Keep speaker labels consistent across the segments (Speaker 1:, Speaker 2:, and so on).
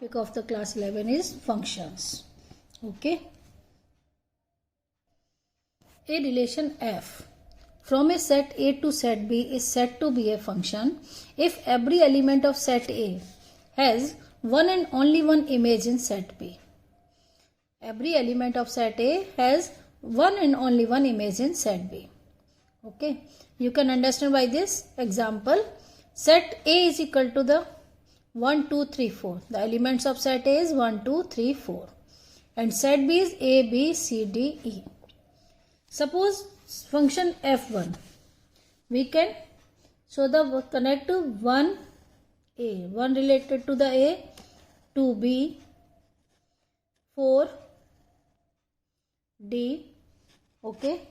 Speaker 1: topic of the class 11 is functions. Okay. A relation f from a set A to set B is said to be a function if every element of set A has one and only one image in set B. Every element of set A has one and only one image in set B. Okay. You can understand by this example. Set A is equal to the 1, 2, 3, 4. The elements of set A is 1, 2, 3, 4. And set B is A, B, C, D, E. Suppose function f1. We can show the connect to 1 A. 1 related to the A, 2 B, 4 D. Okay.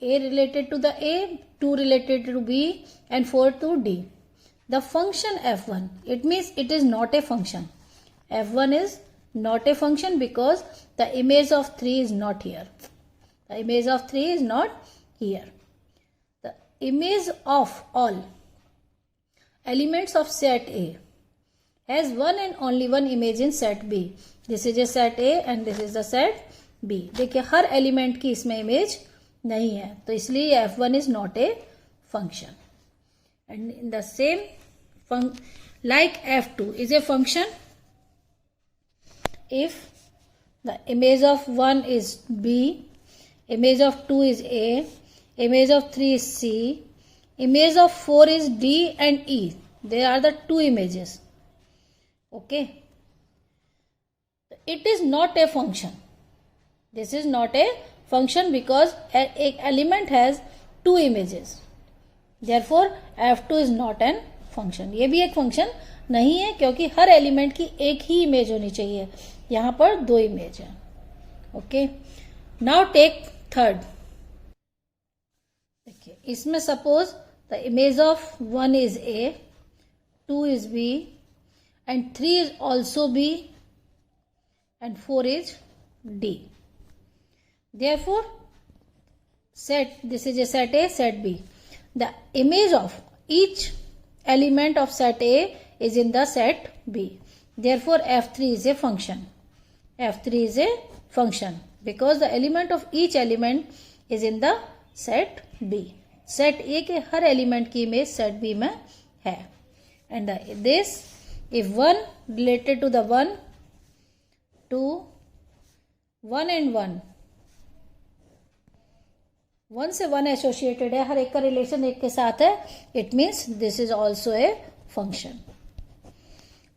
Speaker 1: A related to the A, 2 related to B, and 4 to D. The function f1, it means it is not a function. f1 is not a function because the image of 3 is not here. The image of 3 is not here. The image of all elements of set A has one and only one image in set B. This is a set A and this is the set B. देखिए हर element की इसमें image नहीं है तो इसलिए f1 is not a function. And in the same like f2 is a function if the image of 1 is B, image of 2 is A, image of 3 is C, image of 4 is D and E. They are the two images. Okay. It is not a function. This is not a function because an element has two images. Therefore, f2 is not an function. ये भी एक function नहीं है क्योंकि हर element की एक ही image होनी चाहिए. यहाँ पर दो इमेज है. ओके. Now take third. देखिए इसमें suppose the image of 1 is A, 2 is B, and 3 is also B, and 4 is D. Therefore, this is a set A, set B. The image of each element of set A is in the set B. Therefore, f3 is a function. f3 is a function because the element of each element is in the set B. Set A के हर element की image set B में है. And this, if 1 related to the 1, 2, 1 and 1, 1 से 1 associated है, हर एक का relation एक के साथ है, it means this is also a function.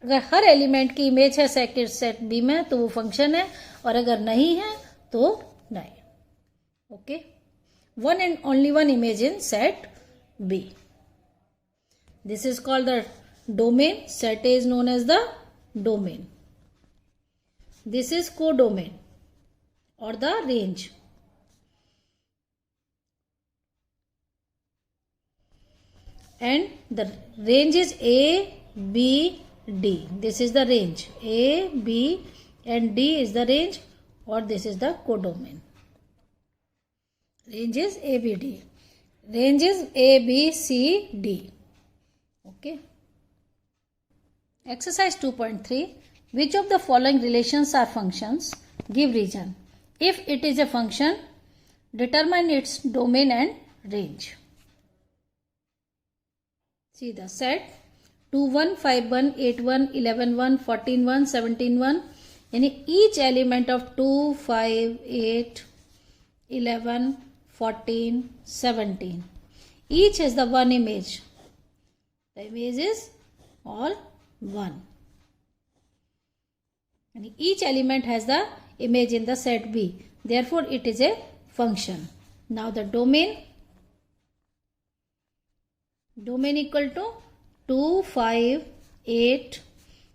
Speaker 1: अगर हर एलिमेंट की इमेज है सेट बी में तो वो फंक्शन है और अगर नहीं है तो नहीं. Okay. 1 and only one image in set B. This is called the domain. Set A is known as the domain. This is codomain or the range. And the range is A, B, D. This is the range. A, B and D is the range or this is the codomain. Range is A, B, D. Range is A, B, C, D. Okay. Exercise 2.3. Which of the following relations are functions? Give reason. If it is a function, determine its domain and range. See the set 2, 1, 5, 1, 8, 1, 11, 1, 14, 1, 17, 1. यानी each element of 2, 5, 8, 11, 14, 17. Each has the one image. The image is all 1. And each element has the image in the set B. Therefore, it is a function. Now the domain equal to 2, 5, 8,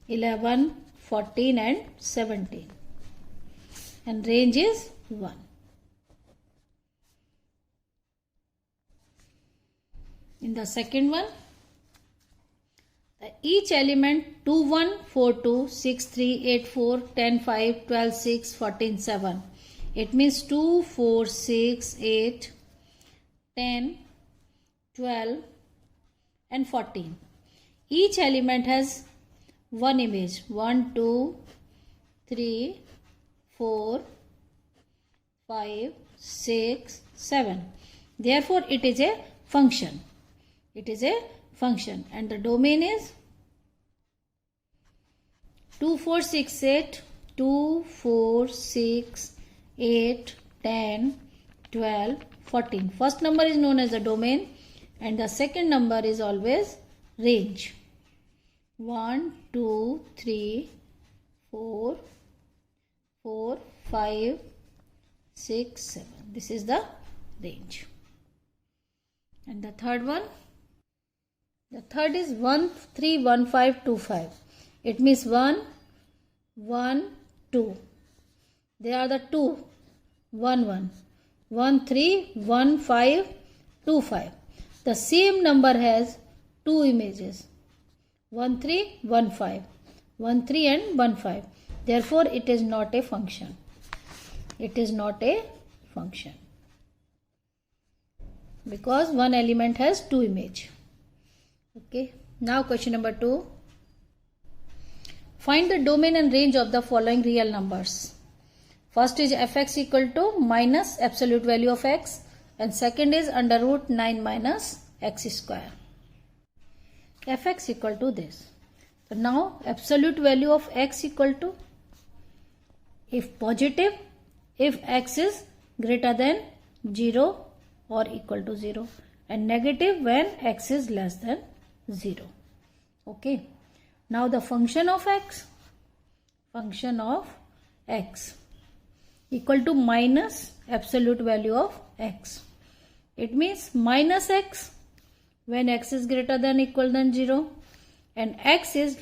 Speaker 1: 11, 14 and 17. And range is 1. In the second one, each element 2, 1, 4, 2, 6, 3, 8, 4, 10, 5, 12, 6, 14, 7. It means 2, 4, 6, 8, 10, 12 and 14. each element has one image, 1, 2, 3, 4, 5, 6, 7. Therefore, it is a function. It is a function, and the domain is 2, 4, 6, 8, 2, 4, 6, 8, 10, 12, 14. First number is known as the domain, and the second number is always range. 1, 2, 3, 4, 5, 6, 7. This is the range. And the third one? The third is 1, 3, 1, 5, 2, 5. It means 1, 1, 2. They are the 2, 1, 1. 1, 3, 1, 5, 2, 5. The same number has two images. 1, 3, 1, 5. 1, 3 and 1, 5. Therefore, it is not a function. It is not a function. Because one element has two images. Okay. Now question number 2. Find the domain and range of the following real numbers. First is fx equal to minus absolute value of x, and second is under root 9 minus x square. Fx equal to this. So now absolute value of x equal to, if positive, if x is greater than 0 or equal to 0, and negative when x is less than 0. Okay. Now the function of x equal to minus absolute value of x. It means minus x when x is greater than equal than 0, and x is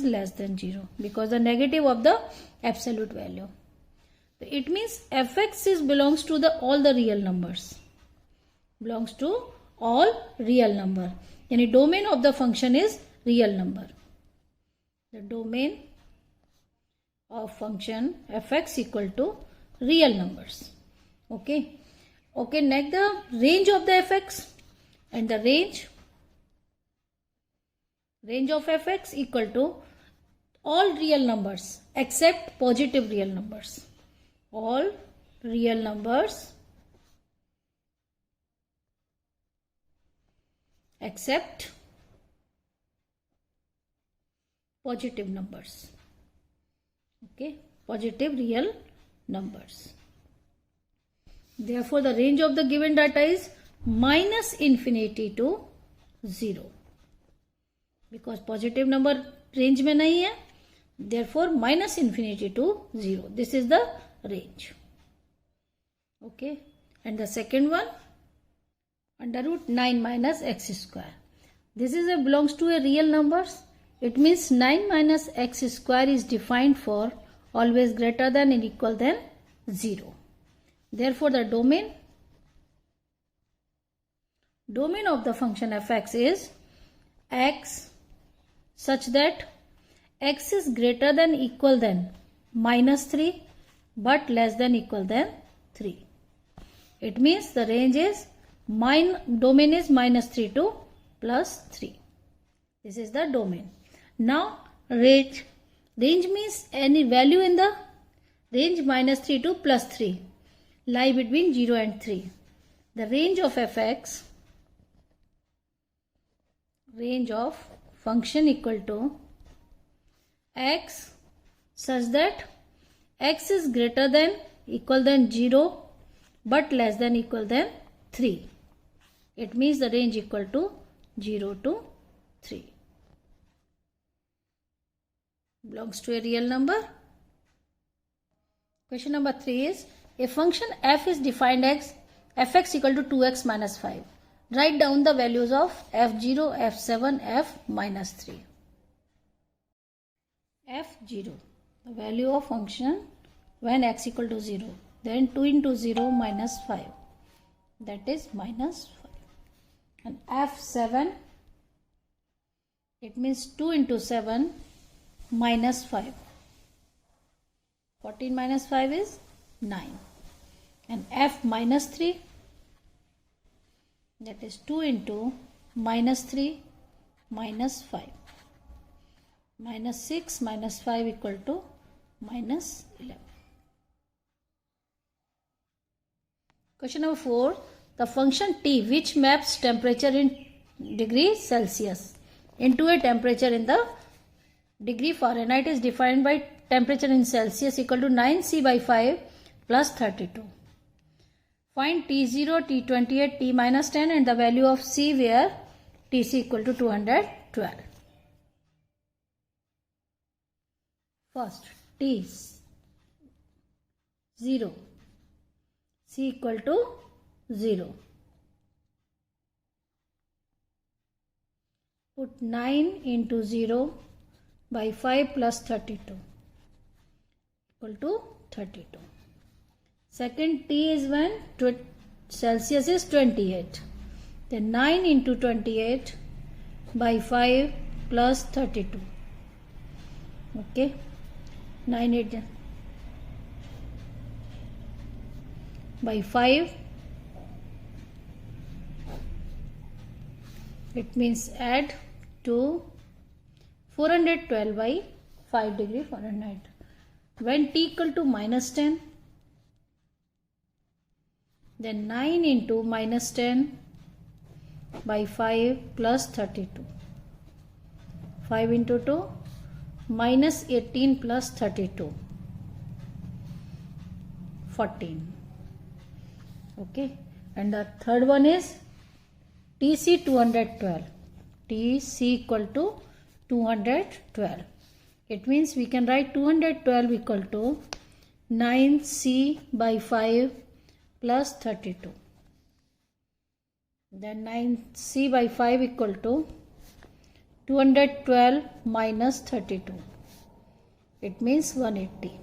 Speaker 1: less than 0, because the negative of the absolute value. So it means fx belongs to all the real numbers. Belongs to all real number. Any domain of the function is real number. The domain of function fx equal to real numbers. Okay. Okay, next the range of the fx, and the range of fx equal to all real numbers except positive real numbers. All real numbers except positive numbers. Okay, positive real numbers. Therefore, the range of the given data is minus infinity to 0. Because positive number range में नहीं है, therefore minus infinity to 0. This is the range. Okay, and the second one, under root 9 minus x square. This is belongs to a real numbers. It means 9 minus x square is defined for always greater than and equal than 0. Therefore, the domain of the function fx is x such that x is greater than equal than minus 3 but less than equal than 3. It means the range is domain is minus 3 to plus 3. This is the domain. Now range means any value in the range minus 3 to plus 3 lie between 0 and 3. The range of fx, range of function equal to x such that x is greater than equal than 0 but less than equal than 3. It means the range equal to 0 to 3. Belongs to a real number. Question number 3 is, a function f is defined as fx equal to 2x minus 5. Write down the values of f0, f7, f minus 3. f0, the value of function when x equal to 0. Then 2 into 0 minus 5. That is minus 5. And f7, it means 2 into 7 minus 5. 14 minus 5 is 9. And f minus 3, that is 2 into minus 3 -5. -6 minus 5 equal to -11. Question number 4. The function t, which maps temperature in degrees Celsius into a temperature in the degree Fahrenheit, is defined by temperature in Celsius equal to 9c by 5 plus 32. Find T0, T28, T minus 10 and the value of C where Tc equal to 212. First, T 0, C equal to 0. Put 9 into 0 by 5 plus 32 equal to 32. Second, T is when Celsius is 28. Then 9 into 28 by 5 plus 32. Okay. 9 8 by 5. It means add to 412 by 5 degree Fahrenheit. When T equal to -10, then 9 into -10 by 5 plus 32. 5 into 2 -18 plus 32. 14. Okay. And the third one is Tc 212. Tc equal to 212. It means we can write 212 equal to 9c by 5 plus 32. Then 9c by 5 equal to 212 minus 32. It means 180.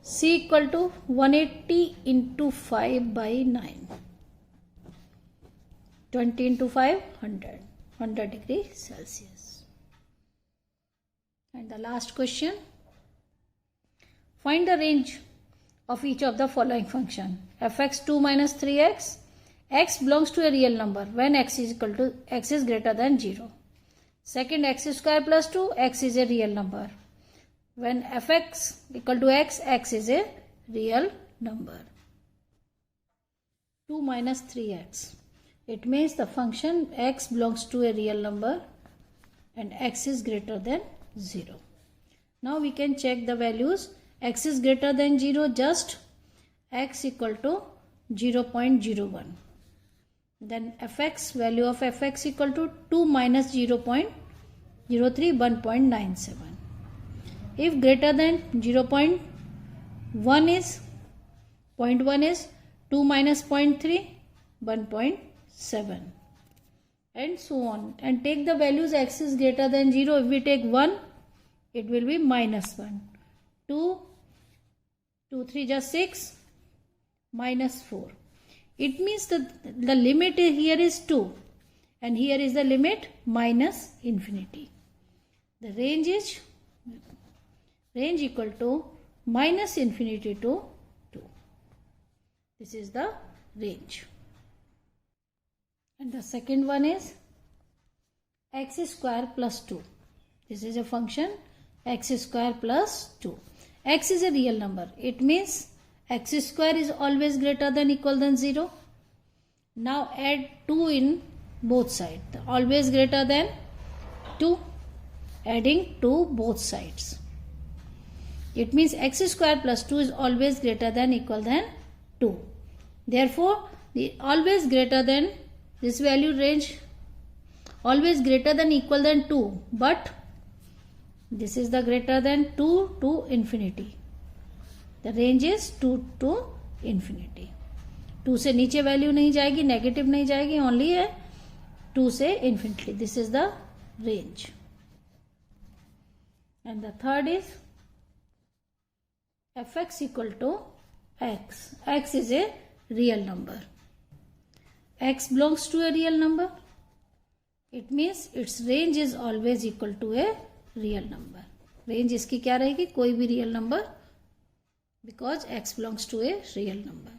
Speaker 1: C equal to 180 into 5 by 9. 20 into 5, 100 degree Celsius. And the last question. Find the range of each of the following function. fx2 minus 3x. X belongs to a real number when x is greater than 0. Second, x square plus 2, x is a real number. When fx equal to x, x is a real number. 2 minus 3x. It means the function x belongs to a real number and x is greater than 0. Now we can check the values. X is greater than 0, just x equal to 0.01. Then fx, value of fx equal to 2 minus 0.03, 1.97. If greater than 0.1 is 0.1 is 2 minus 0.3, 1.7, and so on. And take the values. X is greater than 0. If we take 1, it will be minus 1. 2, 2, 3 just 6, minus 4. It means that the limit here is 2 and here is the limit minus infinity. The range is equal to minus infinity to 2. This is the range. And the second one is x square plus 2. This is a function x square plus 2. X is a real number. It means x square is always greater than equal than 0. Now add 2 in both sides. Always greater than 2. Adding to both sides. It means x square plus 2 is always greater than equal than 2. Therefore, the always greater than, this value range always greater than equal than 2. But this is the greater than 2 to infinity. The range is 2 to infinity. 2 से नीचे value नहीं जाएगी, negative नहीं जाएगी, only है 2 से infinity. This is the range. And the third is fx equal to x. X is a real number. X belongs to a real number. It means its range is always equal to a real number. Range इसकी क्या रहेगी? कोई भी real number, because x belongs to a real number.